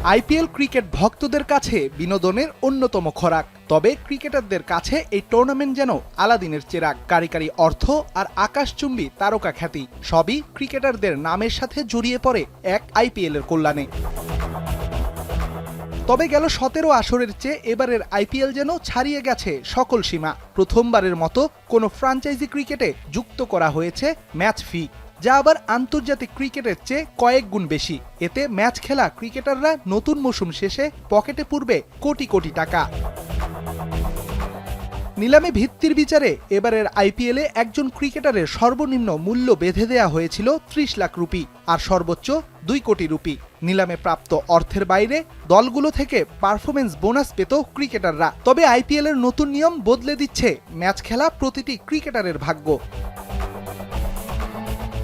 IPL cricket ভক্তদের কাছে বিনোদনের অন্যতম খোরাক। তবে ক্রিকেটারদের কাছে এই টুর্নামেন্ট যেন আলাদিনের চেরাগ। কারিকারি অর্থ আর আকাশচুম্বী তারকা খ্যাতি সবই ক্রিকেটারদের নামের সাথে জড়িয়ে পড়ে এক আইপিএলের কল্যাণে। তবে গেল 17 আসরের চেয়ে এবারের আইপিএল যেন ছাড়িয়ে গেছে সকল সীমা। প্রথমবারের মতো কোনো ফ্র্যাঞ্চাইজি ক্রিকেটে যুক্ত করা হয়েছে ম্যাচ ফি, যা আবার আন্তর্জাতিক ক্রিকেটের চেয়ে কয়েক গুণ বেশি। এতে ম্যাচ খেলা ক্রিকেটাররা নতুন মৌসুম শেষে পকেটে পুরবে কোটি কোটি টাকা। নিলামে ভিত্তির বিচারে এবারের আইপিএলে একজন ক্রিকেটারের সর্বনিম্ন মূল্য বেঁধে দেয়া হয়েছিল 30 লাখ রুপি আর সর্বোচ্চ 2 কোটি রুপি। নিলামে প্রাপ্ত অর্থের বাইরে দলগুলো থেকে পারফরমেন্স বোনাস পেত ক্রিকেটাররা। তবে আইপিএলের নতুন নিয়ম বদলে দিচ্ছে ম্যাচ খেলা প্রতিটি ক্রিকেটারের ভাগ্য।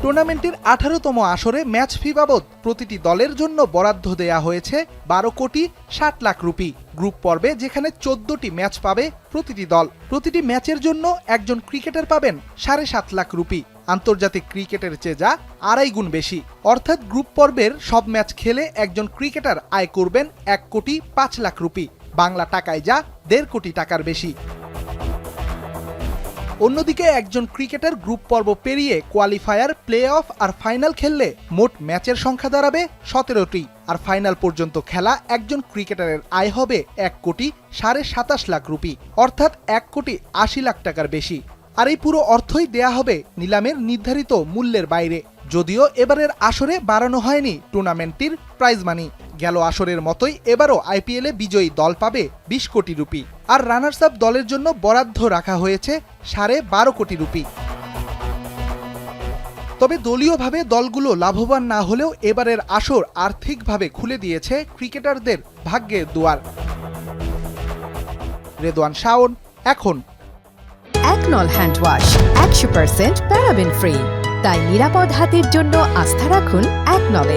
টুর্নামেন্টের 18তম আসরে ম্যাচ ফি বাবদ প্রতিটি দলের জন্য বরাদ্দ দেয়া হয়েছে 12 কোটি 60 লাখ রুপি। গ্রুপ পর্বে যেখানে 14টি ম্যাচ পাবে প্রতিটি দল, প্রতিটি ম্যাচের জন্য একজন ক্রিকেটার পাবেন 7.5 লাখ রুপি। আন্তর্জাতিক ক্রিকেটের চেয়ে যা 2.5 গুণ বেশি। অর্থাৎ গ্রুপ পর্বের সব ম্যাচ খেলে একজন ক্রিকেটার আয় করবেন 1 কোটি 5 লাখ রুপি, বাংলা টাকায় যা 1.5 কোটি টাকার বেশি। অন্যদিকে একজন ক্রিকেটার গ্রুপ পর্ব পেরিয়ে qualifier, play of R final খেললে মোট ম্যাচের সংখ্যা দাঁড়াবে 17টি। আর ফাইনাল পর্যন্ত খেলা একজন ক্রিকেটারের আয় হবে 1 কোটি 27.5 লাখ রুপি, অর্থাৎ 1 কোটি 80 লাখ টাকার বেশি। আর এই পুরো অর্থই দেয়া হবে নিলামের নির্ধারিত মূল্যের বাইরে। যদিও এবারের আসরে বাড়ানো হয়নি টুর্নামেন্টটির প্রাইজ মানি। গেল আসরের মতোই এবারও আইপিএলে বিজয়ী দল পাবে 20 কোটি রুপি, আর রানার্স আপ দলের জন্য বরাদ্দ রাখা হয়েছে 12.5 কোটি রুপি। তবে দলীয়ভাবে দলগুলো লাভবান না হলেও এবারের আসর আর্থিকভাবে খুলে দিয়েছে ক্রিকেটারদের ভাগ্যের দুয়ার। রেদওয়ান শাওন, এখন। একনল হ্যান্ড ওয়াশ 100% প্যারাবেন ফ্রি, তাই নিরাপদ হাতের জন্য আস্থা রাখুন একনলে।